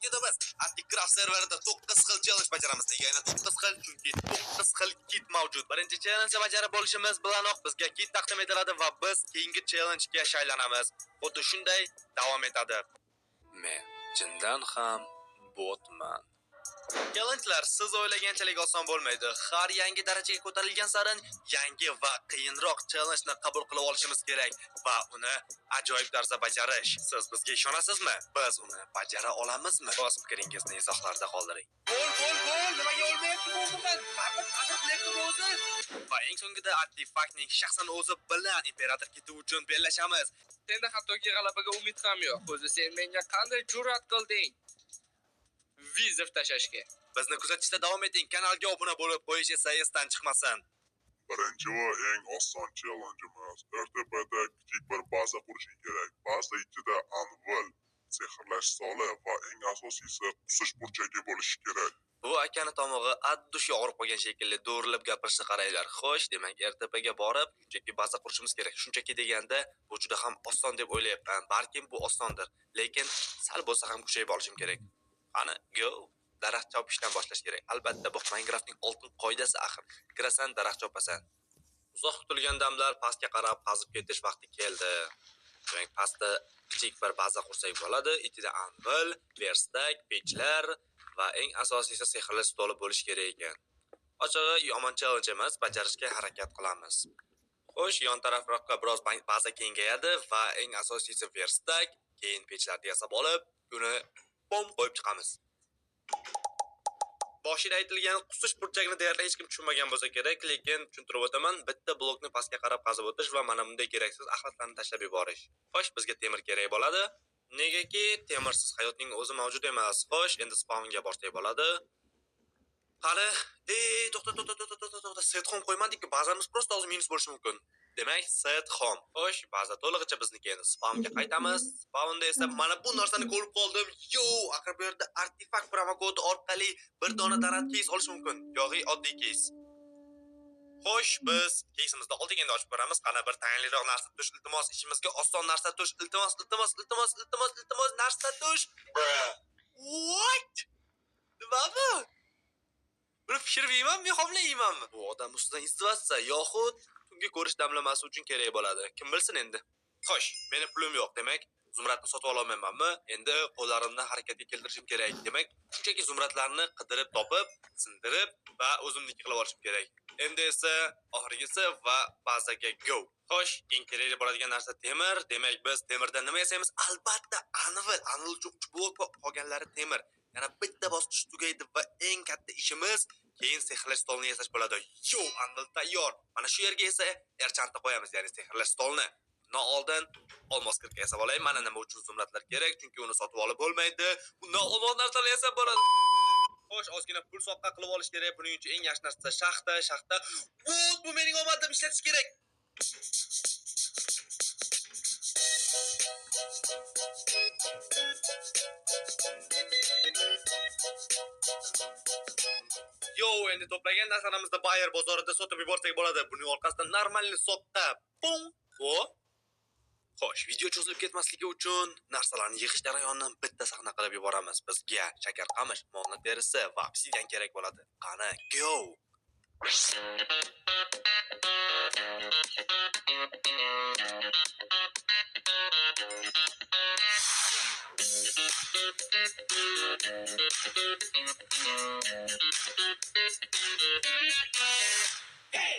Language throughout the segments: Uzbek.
Biz Anticraft serverida 9 xil challenge bajaramiz. Nega yana 9 xil? Chunki 9 xil kit mavjud. Birinchi challenge bajarib bo'lishimiz bilanoq bizga kit taqdim etiladi va biz keyingi challenge-ga shaylanamiz. Xuddi shunday davom etadi. Men chindan ham botman. Challenge'lar siz o'ylaganchalik oson bo'lmaydi. Har yangi darajaga ko'tarilgan sarin yangi va qiyinroq challenge-ni qabul qilib olishimiz kerak va uni ajoyib tarzda bajarish. Siz bizga ishonasizmi? Biz uni bajara olamizmi? O'z fikringizni izohlarda qoldiring. Gol, nimaga o'lmayapti bu bugun? Tabriklayapti o'zi. Va eng so'ngida Artifaktning shaxsan o'zi bilan imperator kiti uchun bellashamiz. Senda hattoki g'alabaga umid ham yo'q. O'zi sen menga qanday jur'at qilding? Vizif tashashga. Bizni kuzatishda davom eting. Kanalga obuna bo'lib qo'yish esa esdan chiqmasin. Birinchi va eng oson challengeimiz ertapada kichik bir baza qurishing kerak. Baza ichida anvil, sehrlash stoli va eng asosiysi qusish burchagi bo'lishi kerak. Bu akani tomog'i addushga og'rib qolgan shekilli do'rilib gapirishni qaranglar. Xo'sh, demak ertapaga borib, shunchaki baza qurishimiz kerak. Shunchaki deganda bu juda ham oson deb o'ylayapman. Balkim bu osondir, lekin sal bo'lsa ham kuchayib olishim kerak. Qani, go. Daraxt chopishdan boshlash kerak. Albatta bu Minecraftning oltin qoidasi axir. Kirasan, daraxt chopasan. Uzoq kutilgan damlar pastga qarab qazib ketish vaqti keldi. Demak, pastda kichik bir baza qursak bo'ladi. Ichida anvil, verstak, pechlar va eng asosiysi sehrli stol bo'lish kerak ekan. Ochig'i yomon challenge emas, bajarishga harakat qilamiz. Xo'sh, yon tarafroqqa biroz baza kengayadi va eng asosiysi verstak, keyin pechlarni yasab olib, uni bom qo'yib chiqamiz. Boshida aytilgan qusish burchagini deyarli hech kim tushunmagan bo'lsa kerak, lekin tushuntirib o'taman. Bitta blokni pastga qarab qazib o'tish va mana bunday keraksiz axlatlarni tashlab yuborish. Xo'sh, bizga temir kerak bo'ladi. Negaki temirsiz hayotning o'zi mavjud emas. Xo'sh, endi spawnga borsak bo'ladi. Qani, to'xta, set home qo'ymadik-ku, bazamiz prosta hozir minus bo'lishi mumkin. Demak, set home. Xo'sh, baza to'lig'icha bizniki. Endi spawnga qaytamiz. Spawnda esa mana bu narsani ko'rib qoldim. Yo, axir bu yerda artefakt promokodi orqali bir dona donat keys olish mumkin. Yo'g'i oddiy keys. Xo'sh, biz keysimizni oldik, endi ochib ko'ramiz. Qani bir tayinliroq narsa tush, iltimos, ishimizga oson narsa tush, iltimos, narsa tush. What? Nima bu? Buni pishirib yeymanmi, xomla yeymanmi? Bu odam ustidan istivatsa, yoxud tungi ko'rish damlaması uchun kerak bo'ladi. Kim bilsin endi. Xo'sh, meni pulim yo'q, demak, zumradni sotib ololmaymanmi? Endi qo'llarimni harakatga keltirishim kerak. Demak, shunchaki zumradlarni qidirib topib, sindirib va o'zimniki qilib olishim kerak. Endi esa oxirgisi va bazaga go. Xo'sh, eng kerakli bo'ladigan narsa temir. Demak, biz temirdan nima yasaymiz? Albatta, anvil cho'qchi blok qolganlari temir. Yana bitta bosqich tugaydi va eng katta ishimiz keyin sehrli stolni yasash bo'ladi. Yo, anvil tayyor. Mana shu yerga esa erchantni qo'yamiz, ya'ni sehrli stolni. Undan oldin olmos kirka yasab olayman. Mana nima uchun zumradlar kerak? Chunki uni sotib olib bo'lmaydi. Undan olmos narsalar yasab bo'ladi. Xo'sh, ozgina pul sopqa qilib olish kerak. Buning uchun eng yaxshi narsa shaxta. Bu mening omadim, ishlatish kerak. Yo, endi to'plagan narsalarimizni Bayer bozorida sotib yuborsak bo'ladi. Buning orqasidan normalni soqqa. Pum. Xo'sh, video cho'zilib ketmasligi uchun narsalarni yig'ish jarayonini bitta sahna qilib yuboramiz. Bizga shakar qamish, molna terisi va obsidian kerak bo'ladi. Qani, go. Hey!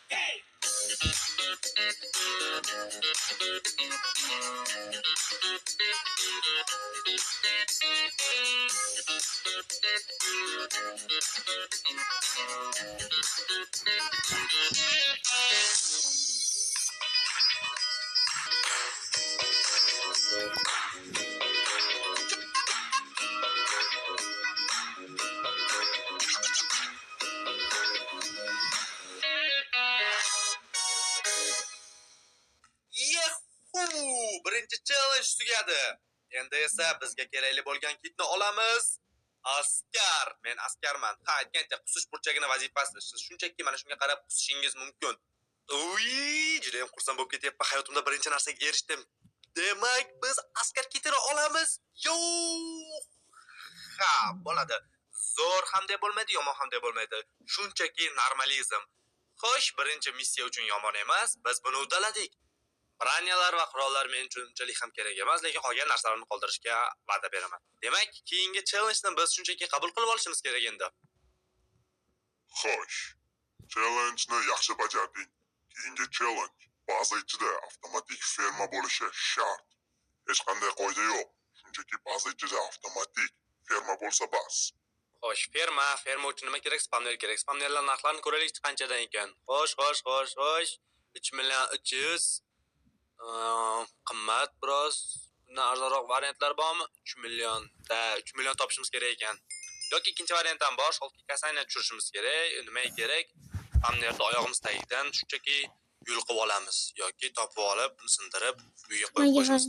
Hey! Yehu! Birinchi challenge tugadi. Endi esa bizga kerakli bo'lgan kitni olamiz. Askar. Men askarman. Ha, aytgancha qusish burchagini vazifasi. Siz shunchaki mana shunga qarab qusishingiz mumkin. Uy, juda ham xursand bo'lib ketyapman. Hayotimda birinchi narsaga erishdim. Demak, biz askar kitini olamiz. Yo! Ha, bo'ladi. Zo'r ham deb bo'lmaydi, yomon ham deb bo'lmaydi. Shunchaki normalizm. Xo'sh, birinchi missiya uchun yomon emas. Biz buni uddaladik. Branyalar va qurollar men uchun unchalik ham kerak emas, lekin qolgan narsalarni qoldirishga va'da beraman. Demak, keyingi challenge-ni biz shunchaki qabul qilib olishimiz kerak endi. Xo'sh, challenge-ni yaxshi bajarding. Keyingi challenge baza ichida avtomatik ferma bo'lishi shart. Hech qanday qoida yo'q. Shunchaki baza ichida avtomatik ferma bo'lsa bas. Xo'sh, ferma uchun nima kerak? Spamner kerak. Spamnerlar narxlarini ko'raylik qanchadan ekan. Xo'sh. 3.300.000 qimmat biroz. Bundan arzonroq variantlar bormi? 3 million topishimiz kerak ekan. Yoki ikkinchi variant ham bor, sholki kasani tushirishimiz kerak. Nima kerak? Spamnerni oyog'imiz tagidan shunchaki yulqib olamiz yoki topib olib, sindirib uyga qo'yib qo'yishimiz kerak.